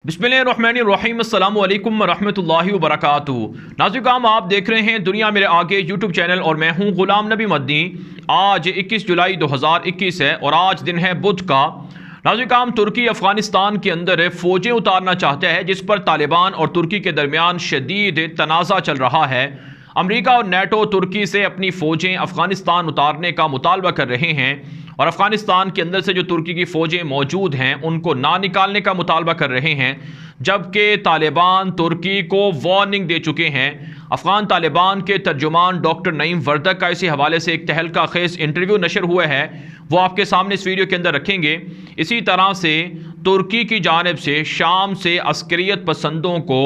बिस्मिल्लाहिर्रहमानिर्रहीम अस्सलामु अलैकुम रहमतुल्लाहि व बरकातुहू। नाज़रीन, आप देख रहे हैं दुनिया मेरे आगे यूट्यूब चैनल और मैं हूं गुलाम नबी मदनी। आज 21 जुलाई 2021 है और आज दिन है बुध का। नाज़रीन, तुर्की अफ़गानिस्तान के अंदर फ़ौजें उतारना चाहता है, जिस पर तालिबान और तुर्की के दरमियान शदीद तनाज़ा चल रहा है। अमरीका और नेटो तुर्की से अपनी फ़ौजें अफ़गानिस्तान उतारने का मुतालबा कर रहे हैं और अफ़गानिस्तान के अंदर से जो तुर्की की फ़ौजें मौजूद हैं उनको ना निकालने का मुतालबा कर रहे हैं, जबकि तालिबान तुर्की को वार्निंग दे चुके हैं। अफ़गान तालिबान के तर्जुमान डॉक्टर नईम वर्दक का इसी हवाले से एक तहलका खेज़ इंटरव्यू नशर हुआ है, वो आपके सामने इस वीडियो के अंदर रखेंगे। इसी तरह से तुर्की की जानिब से शाम से अस्करियत पसंदों को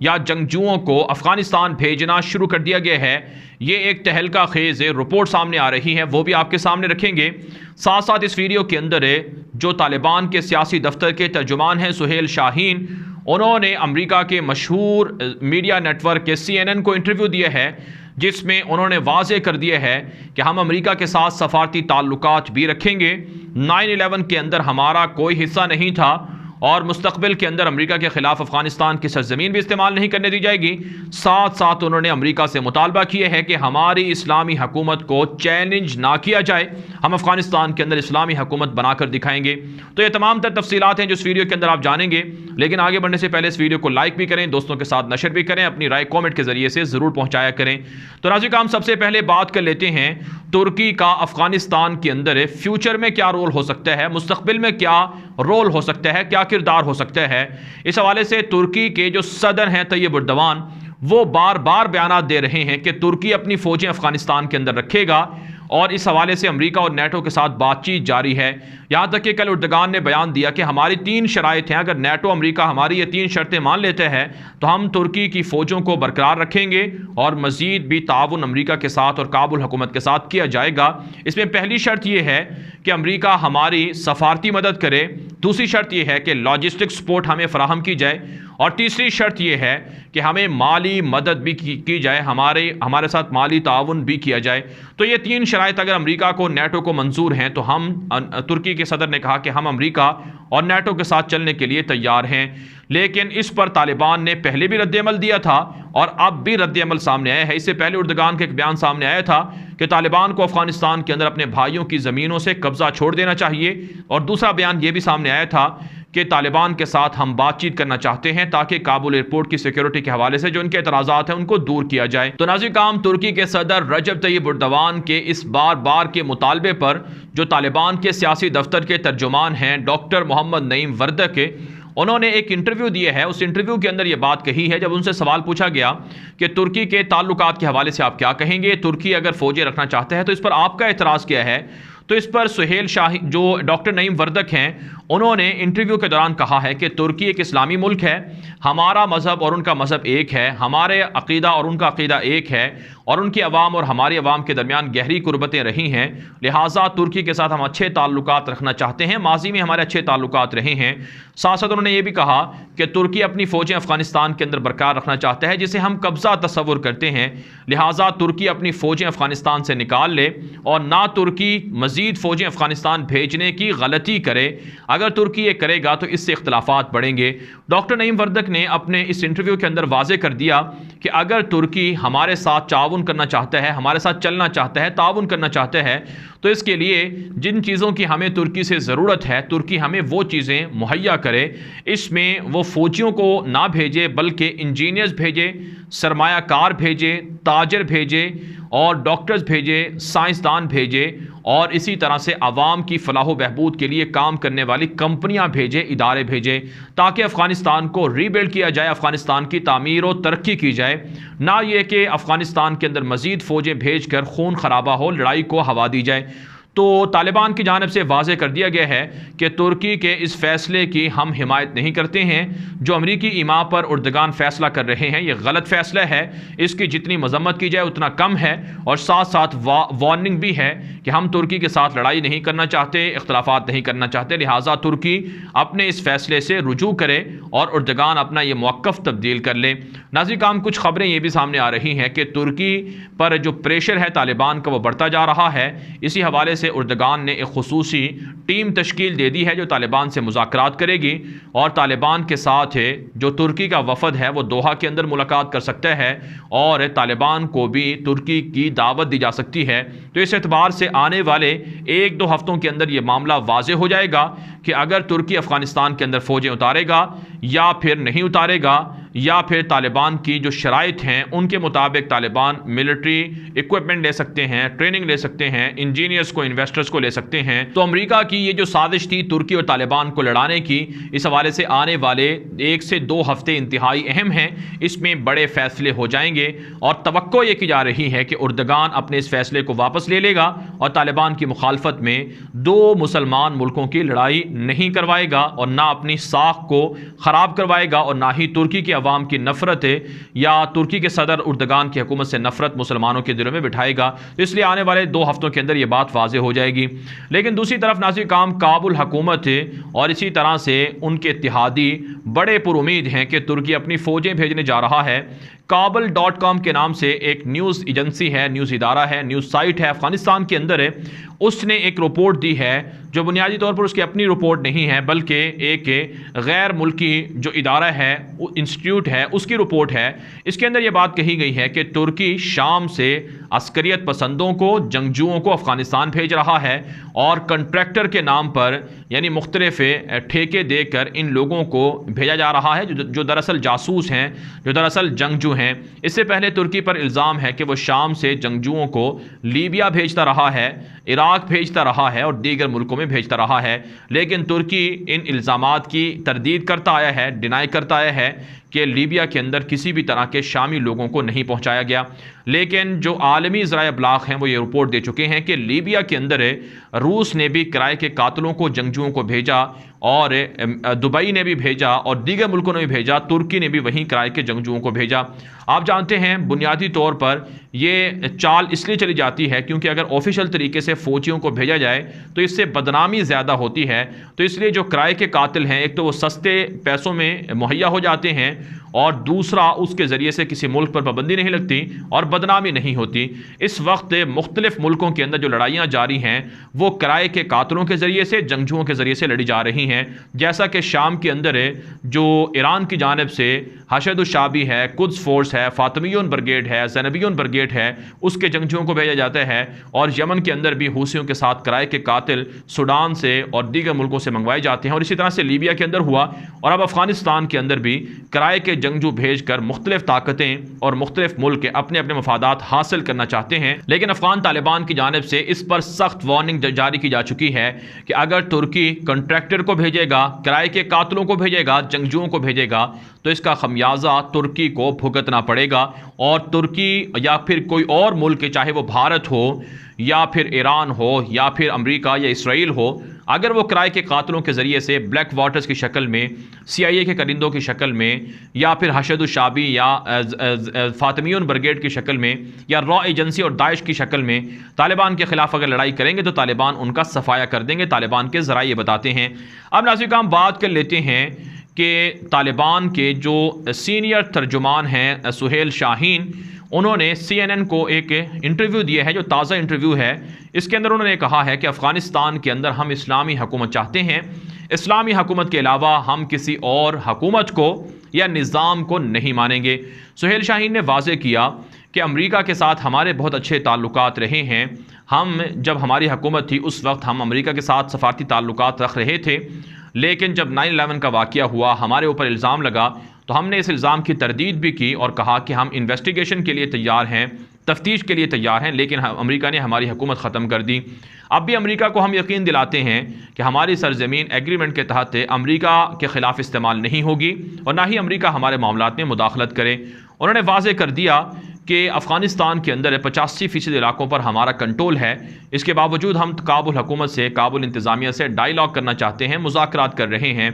या जंगजुओं को अफ़गानिस्तान भेजना शुरू कर दिया गया है। ये एक तहलका खेज़ रिपोर्ट सामने आ रही है, वो भी आपके सामने रखेंगे। साथ साथ इस वीडियो के अंदर जो तालिबान के सियासी दफ्तर के तर्जुमान हैं सुहेल शाहीन, उन्होंने अमेरिका के मशहूर मीडिया नेटवर्क CNN को इंटरव्यू दिया है, जिसमें उन्होंने वाज़े कर दिया है कि हम अमेरिका के साथ सफारती ताल्लुकात भी रखेंगे। 9/11 के अंदर हमारा कोई हिस्सा नहीं था और मुस्तकबिल के अंदर अमेरिका के ख़िलाफ़ अफ़गानिस्तान की सरज़मीन भी इस्तेमाल नहीं करने दी जाएगी। साथ साथ उन्होंने अमेरिका से मुतालबा किया है कि हमारी इस्लामी हुकूमत को चैलेंज ना किया जाए, हम अफ़गानिस्तान के अंदर इस्लामी हुकूमत बनाकर दिखाएंगे। तो ये तमाम तर तफसीलात हैं जो इस वीडियो के अंदर आप जानेंगे। लेकिन आगे बढ़ने से पहले इस वीडियो को लाइक भी करें, दोस्तों के साथ नशर भी करें, अपनी राय कॉमेंट के ज़रिए से ज़रूर पहुँचाया करें। तो नाज़रीन, हम सबसे पहले बात कर लेते हैं तुर्की का अफ़गानिस्तान के अंदर फ्यूचर में क्या रोल हो सकता है, मुस्तकबिल में क्या रोल हो सकता है, क्या किरदार हो सकता है। इस हवाले से तुर्की के जो सदर हैं तैयब एर्दोगान, वो बार बार बयानात दे रहे हैं कि तुर्की अपनी फ़ौजें अफ़गानिस्तान के अंदर रखेगा और इस हवाले से अमेरिका और नेटो के साथ बातचीत जारी है। यहाँ तक कि कल एर्दोगान ने बयान दिया कि हमारी 3 शराइत हैं, अगर नेटो अमेरिका हमारी ये 3 शर्तें मान लेते हैं तो हम तुर्की की फ़ौजों को बरकरार रखेंगे और मज़ीद भी ताउन अमेरिका के साथ और काबुल हुकूमत के साथ किया जाएगा। इसमें पहली शर्त यह है कि अमेरिका हमारी सफारती मदद करे, दूसरी शर्त यह है कि लॉजिस्टिक सपोर्ट हमें फ़राहम की जाए और तीसरी शर्त यह है कि हमें माली मदद भी की जाए, हमारे साथ माली ताउन भी किया जाए। तो ये 3 शराइत अगर अमेरिका को नेटो को मंजूर हैं तो हम, तुर्की के सदर ने कहा कि हम अमेरिका और नेटो के साथ चलने के लिए तैयार हैं। लेकिन इस पर तालिबान ने पहले भी रद्द-ए-अमल दिया था और अब भी रद्द-ए-अमल सामने आया है। इससे पहले एर्दोगान का एक बयान सामने आया था कि तालिबान को अफगानिस्तान के अंदर अपने भाइयों की ज़मीनों से कब्जा छोड़ देना चाहिए और दूसरा बयान यह भी सामने आया था कि तालिबान के साथ हम बातचीत करना चाहते हैं ताकि काबुल एयरपोर्ट की सिक्योरिटी के हवाले से जो इनके एतराज़ात हैं उनको दूर किया जाए। तो नाज़रीन, तुर्की के सदर रजब तय्यब एर्दोगान के इस बार बार के मुतालबे पर जो तालिबान के सियासी दफ्तर के तर्जुमान हैं डॉक्टर मोहम्मद नईम वर्दक, उन्होंने एक इंटरव्यू दिया है। उस इंटरव्यू के अंदर यह बात कही है, जब उनसे सवाल पूछा गया कि तुर्की के ताल्लुकात के हवाले से आप क्या कहेंगे, तुर्की अगर फ़ौजें रखना चाहते हैं तो इस पर आपका एतराज़ क्या है। तो इस पर सुहेल शाही, जो डॉक्टर नईम वर्दक हैं, उन्होंने इंटरव्यू के दौरान कहा है कि तुर्की एक इस्लामी मुल्क है, हमारा मज़हब और उनका मज़हब एक है, हमारे अक़ीदा और उनका अक़ीदा एक है और उनकी अवाम और हमारी अवाम के दरमियान गहरी कुर्बतें रही हैं, लिहाजा तुर्की के साथ हम अच्छे ताल्लुकात रखना चाहते हैं, माजी में हमारे अच्छे ताल्लुकात रहे हैं। साथ साथ उन्होंने ये भी कहा कि तुर्की अपनी फ़ौजें अफ़गानिस्तान के अंदर बरकरार रखना चाहता है, जिसे हम कब्ज़ा तस्वुर करते हैं, लिहाजा तुर्की अपनी फ़ौजें अफ़गानिस्तान से निकाल ले और ना तुर्की मज़ीद फ़ौजें अफ़गानिस्तान भेजने की गलती करे। अगर तुर्की ये करेगा तो इससे इख्तलाफात बढ़ेंगे। डॉक्टर नईम वर्दक ने अपने इस इंटरव्यू के अंदर वाज़े कर दिया कि अगर तुर्की हमारे साथ ताउन करना चाहता है, हमारे साथ चलना चाहता है, ताउन करना चाहता है, तो इसके लिए जिन चीज़ों की हमें तुर्की से ज़रूरत है, तुर्की हमें वो चीज़ें मुहैया करे। इसमें वो फ़ौजियों को ना भेजे बल्कि इंजीनियर्स भेजे, सरमायाकार भेजे, ताजर भेजे और डॉक्टर्स भेजे, साइंसदान भेजे और इसी तरह से आवाम की फलाह बहबूद के लिए काम करने वाली कंपनियां भेजे, इदारे भेजे, ताकि अफ़गानिस्तान को रीबिल्ड किया जाए, अफ़गानिस्तान की तामीर और तरक्की की जाए। ना ये कि अफ़गानिस्तान के अंदर मज़ीद फ़ौजें भेज कर खून खराबा हो, लड़ाई को हवा दी जाए। तो तालिबान की जानिब से वाज़े कर दिया गया है कि तुर्की के इस फ़ैसले की हम हिमायत नहीं करते हैं। जो अमरीकी इमा पर एर्दोगान फ़ैसला कर रहे हैं, ये गलत फ़ैसला है, इसकी जितनी मजम्मत की जाए उतना कम है और साथ साथ वार्निंग भी है कि हम तुर्की के साथ लड़ाई नहीं करना चाहते, इख्तलाफात नहीं करना चाहते, लिहाजा तुर्की अपने इस फ़ैसले से रुजू करे और एर्दोगान अपना ये मौक़िफ़ तब्दील कर ले। नाज़रीन, कुछ ख़बरें ये भी सामने आ रही हैं कि तुर्की पर जो प्रेशर है तालिबान का वो बढ़ता जा रहा है। इसी हवाले से से उर्दगान ने एक खुसूसी टीम तश्कील दे दी है जो तालिबान से मुज़ाकरात करेगी और तालिबान के साथ जो तुर्की का वफद है वो दोहा के अंदर मुलाकात कर सकता है और तालिबान को भी तुर्की की दावत दी जा सकती है। तो इस एतबार से आने वाले 1-2 हफ्तों के अंदर ये मामला वाज़े हो जाएगा कि अगर तुर्की अफ़गानिस्तान के अंदर फ़ौजें उतारेगा या फिर नहीं उतारेगा, या फिर तालिबान की जो शराइत हैं उनके मुताबिक तालिबान मिलिट्री इक्विपमेंट ले सकते हैं, ट्रेनिंग ले सकते हैं, इंजीनियर्स को, इन्वेस्टर्स को ले सकते हैं। तो अमेरिका की ये जो साजिश थी तुर्की और तालिबान को लड़ाने की, इस हवाले से आने वाले 1 से 2 हफ्ते इंतहाई अहम हैं। इसमें बड़े फैसले हो जाएंगे और तवक्को ये की जा रही है कि उर्दगान अपने इस फैसले को वापस ले लेगा और तालिबान की मुखालफत में 2 मुसलमान मुल्कों की लड़ाई नहीं करवाएगा और ना अपनी साख को ख़राब करवाएगा और ना ही तुर्की की अवाम की नफरत या तुर्की के सदर उर्दगान की हुकूमत से नफरत मुसलमानों के दिलों में बिठाएगा। तो इसलिए आने वाले 2 हफ्तों के अंदर ये बात वाज़े हो जाएगी। लेकिन दूसरी तरफ नाज़रीन काम काबुल हुकूमत और इसी तरह से उनके इत्तेहादी बड़े पुरुमीद हैं कि तुर्की अपनी फ़ौजें भेजने जा रहा है। काबुल.com के नाम से एक न्यूज़ एजेंसी है, न्यूज़ इदारा है, न्यूज़ साइट है अफ़गानिस्तान के अंदर है, उसने एक रिपोर्ट दी है जो बुनियादी तौर पर उसकी अपनी रिपोर्ट नहीं है बल्कि एक गैर मुल्की जो इदारा है, इंस्टीट्यूट है, उसकी रिपोर्ट है। इसके अंदर ये बात कही गई है कि तुर्की शाम से अस्करियत पसंदों को, जंगजुओं को अफ़गानिस्तान भेज रहा है और कंट्रैक्टर के नाम पर यानी मुख्तलिफ ठेके देकर इन लोगों को भेजा जा रहा है जो दरअसल जासूस हैं, जो दरअसल जंगजू हैं। इससे पहले तुर्की पर इल्ज़ाम है कि वो शाम से जंगजुओं को लीबिया भेजता रहा है, इराक भेजता रहा है और दीगर मुल्कों में भेजता रहा है। लेकिन तुर्की इन इल्ज़ामात की तरदीद करता आया है, डिनाई करता आया है कि लीबिया के अंदर किसी भी तरह के शामी लोगों को नहीं पहुंचाया गया। लेकिन जो आलमी ज़राए इब्लाग हैं वो ये रिपोर्ट दे चुके हैं कि लीबिया के अंदर रूस ने भी किराए के कातलों को, जंगजुओं को भेजा और दुबई ने भी भेजा और दीगर मुल्कों ने भी भेजा, तुर्की ने भी वहीं किराए के जंगजुओं को भेजा। आप जानते हैं बुनियादी तौर पर ये चाल इसलिए चली जाती है क्योंकि अगर ऑफिशियल तरीके से फ़ौजियों को भेजा जाए तो इससे बदनामी ज़्यादा होती है। तो इसलिए जो किराए के कातिल हैं, एक तो वो सस्ते पैसों में मुहैया हो जाते हैं और दूसरा उसके ज़रिए से किसी मुल्क पर पाबंदी नहीं लगती और बदनामी नहीं होती। इस वक्त मुख्तलिफ मुल्कों के अंदर जो लड़ाइयाँ जारी हैं वो किराए के कातलों के ज़रिए से, जंगजुओं के ज़रिए से लड़ी जा रही हैं। जैसा कि शाम के अंदर जो ईरान की जानिब से हशद-उश-शाबी है, कुद्स फोर्स है, फातिमियुन ब्रिगेड है, ज़ैनबियुन ब्रिगेड है, उसके जंगजुओं को भेजा जाता है और यमन के अंदर भी हूसियों के साथ किराए के कातिल सूडान से और दीगर मुल्कों से मंगवाए जाते हैं और इसी तरह से लीबिया के अंदर हुआ और अब अफ़गानिस्तान के अंदर भी किराए के जंगजू भेजकर मुख्तलिफ ताकतें और मुख्तलिफ मुल्क अपने अपने मफादात हासिल करना चाहते हैं। लेकिन अफगान तालिबान की जानिब से इस पर सख्त वार्निंग जारी की जा चुकी है कि अगर तुर्की कंट्रैक्टर को भेजेगा, किराए के कातलों को भेजेगा, जंगजुओं को भेजेगा तो इसका खमियाजा तुर्की को भुगतना पड़ेगा और तुर्की या फिर कोई और मुल्क, चाहे वो भारत हो या फिर ईरान हो या फिर अमेरिका या इसराइल हो, अगर वो किराए के कातलों के ज़रिए से ब्लैक वाटर्स की शक्ल में, CIA के करिंदों की शक्ल में या फिर हशद-उश-शाबी या फातिमियुन ब्रिगेड की शक्ल में या रॉ एजेंसी और दाइश की शक्ल में तालिबान के ख़िलाफ़ अगर लड़ाई करेंगे तो तालिबान उनका सफाया कर देंगे, तालिबान के ज़राए बताते हैं। अब नाज़रीन हम बात कर लेते हैं कि तालिबान के जो सीनियर तर्जुमान हैं सुहेल शाहीन, उन्होंने CNN को एक इंटरव्यू दिया है जो ताज़ा इंटरव्यू है। इसके अंदर उन्होंने कहा है कि अफ़गानिस्तान के अंदर हम इस्लामी हुकूमत चाहते हैं, इस्लामी हुकूमत के अलावा हम किसी और हुकूमत को या निज़ाम को नहीं मानेंगे। सुहेल शाहीन ने वाज़े किया कि अमेरिका के साथ हमारे बहुत अच्छे ताल्लुकात रहे हैं। हम जब हमारी हुकूमत थी उस वक्त हम अमेरिका के साथ सफारती ताल्लुकात रख रहे थे, लेकिन जब 9/11 का वाक़या हुआ, हमारे ऊपर इल्ज़ाम लगा तो हमने इस इल्ज़ाम की तरदीद भी की और कहा कि हम इन्वेस्टिगेशन के लिए तैयार हैं, तफ्तीश के लिए तैयार हैं, लेकिन अमेरिका ने हमारी हुकूमत ख़त्म कर दी। अब भी अमेरिका को हम यकीन दिलाते हैं कि हमारी सरज़मीन एग्रीमेंट के तहत अमेरिका के ख़िलाफ़ इस्तेमाल नहीं होगी और ना ही अमेरिका हमारे मामलात में मुदाखलत करे। उन्होंने वाज़े कर दिया कि अफ़गानिस्तान के अंदर 85% इलाकों पर हमारा कंट्रोल है। इसके बावजूद हम काबुल हुकूमत से, काबुल इंतज़ामिया से डायलॉग करना चाहते हैं, मुज़ाकरात कर रहे हैं,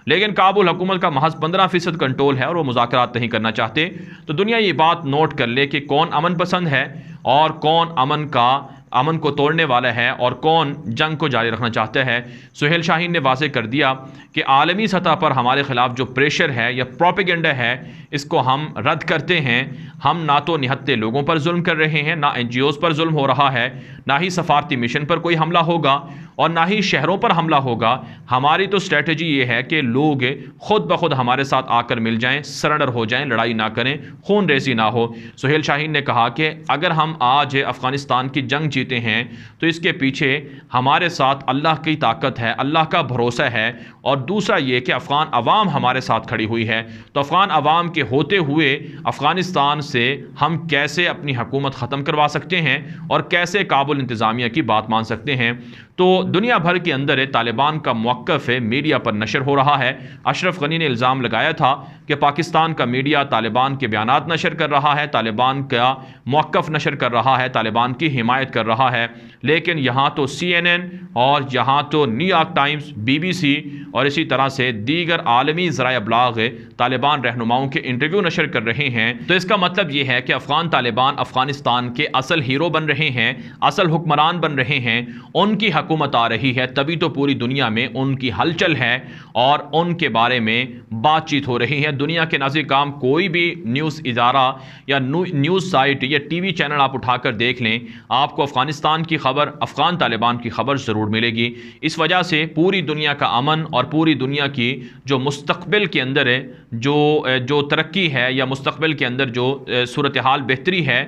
लेकिन काबुल हुकूमत का महज 15% कंट्रोल है और वो मुज़ाकरात नहीं करना चाहते। तो दुनिया ये बात नोट कर ले कि कौन अमन पसंद है और कौन अमन का अमन को तोड़ने वाला है और कौन जंग को जारी रखना चाहता है। सुहेल शाहीन ने वाज़ेह कर दिया कि आलमी सतह पर हमारे ख़िलाफ़ जो प्रेशर है या प्रोपेगेंडा है, इसको हम रद्द करते हैं। हम ना तो निहत्ते लोगों पर जुल्म कर रहे हैं, ना NGOs पर जुल्म हो रहा है, ना ही सफारती मिशन पर कोई हमला होगा और ना ही शहरों पर हमला होगा। हमारी तो स्ट्रेटजी ये है कि लोग खुद ब खुद हमारे साथ आकर मिल जाएं, सरेंडर हो जाएं, लड़ाई ना करें, खून रेजी ना हो। सुहेल शाहीन ने कहा कि अगर हम आज अफ़गानिस्तान की जंग जीते हैं तो इसके पीछे हमारे साथ अल्लाह की ताकत है, अल्लाह का भरोसा है, और दूसरा ये कि अफ़गान अवाम हमारे साथ खड़ी हुई है। तो अफ़गान अवाम के होते हुए अफ़गानिस्तान से हम कैसे अपनी हुकूमत ख़त्म करवा सकते हैं और कैसे काबुल इंतज़ामिया की बात मान सकते हैं। तो दुनिया भर के अंदर तालिबान का मौक़िफ़ मीडिया पर नशर हो रहा है। अशरफ गनी ने इल्ज़ाम लगाया था कि पाकिस्तान का मीडिया तालिबान के बयानात नशर कर रहा है, तालिबान का मौक़िफ़ नशर कर रहा है, तालिबान की हिमायत कर रहा है। लेकिन यहाँ तो CNN और यहाँ तो न्यूयॉर्क टाइम्स, BBC और इसी तरह से दीगर आलमी ज़राए अबलाग तालिबान रहनुमाओं के इंटरव्यू नशर कर रहे हैं। तो इसका मतलब ये है कि अफ़गान तालिबान अफ़गानिस्तान के असल हीरो बन रहे हैं, असल हुक्मरान बन रहे हैं, उनकी हुकूमत आ रही है, तभी तो पूरी दुनिया में उनकी हलचल है और उनके बारे में बातचीत हो रही है। दुनिया के नाज़िर काम कोई भी न्यूज़ इदारा या न्यूज़ साइट या TV चैनल आप उठाकर देख लें, आपको अफ़गानिस्तान की खबर, अफ़गान तालिबान की खबर ज़रूर मिलेगी। इस वजह से पूरी दुनिया का अमन और पूरी दुनिया की जो मुस्तक़बिल के अंदर है, जो तरक्की है या मुस्तक़बिल के अंदर जो सूरत हाल बेहतरी है,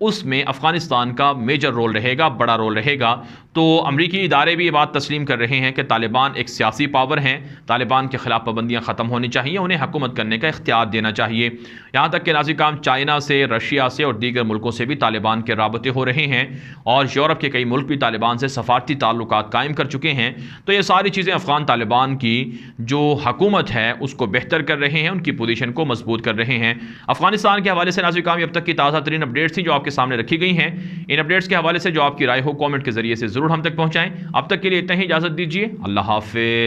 उसमें अफ़गानिस्तान का मेजर रोल रहेगा, बड़ा रोल रहेगा। तो अमरीकी इदारे भी ये बात तस्लीम कर रहे हैं कि तालिबान एक सियासी पावर हैं, तालिबान के ख़िलाफ़ पाबंदियाँ ख़त्म होनी चाहिए, उन्हें हुकूमत करने का इख्तियार देना चाहिए। यहाँ तक कि नाज़िर काम चाइना से, रशिया से और दीगर मुल्कों से भी तालिबान के राबते हो रहे हैं और यूरोप के कई मुल्क भी तालिबान से सफारती ताल्लुकात कायम कर चुके हैं। तो ये सारी चीज़ें अफ़गान तालिबान की जो हुकूमत है उसको बेहतर कर रहे हैं, उनकी पोजीशन को मजबूत कर रहे हैं। अफ़गानिस्तान के हवाले से नाज़िर काम अब तक की ताज़ा तरीन अपडेट्स थी जो आपके सामने रखी गई हैं। इन अपडेट्स के हवाले से जो आपकी राय हो कमेंट के जरिए से ज़रूर हम तक पहुँचाएँ। अब तक के लिए इतना ही, इजाज़त दीजिए। अल्लाह हाफ़िज़।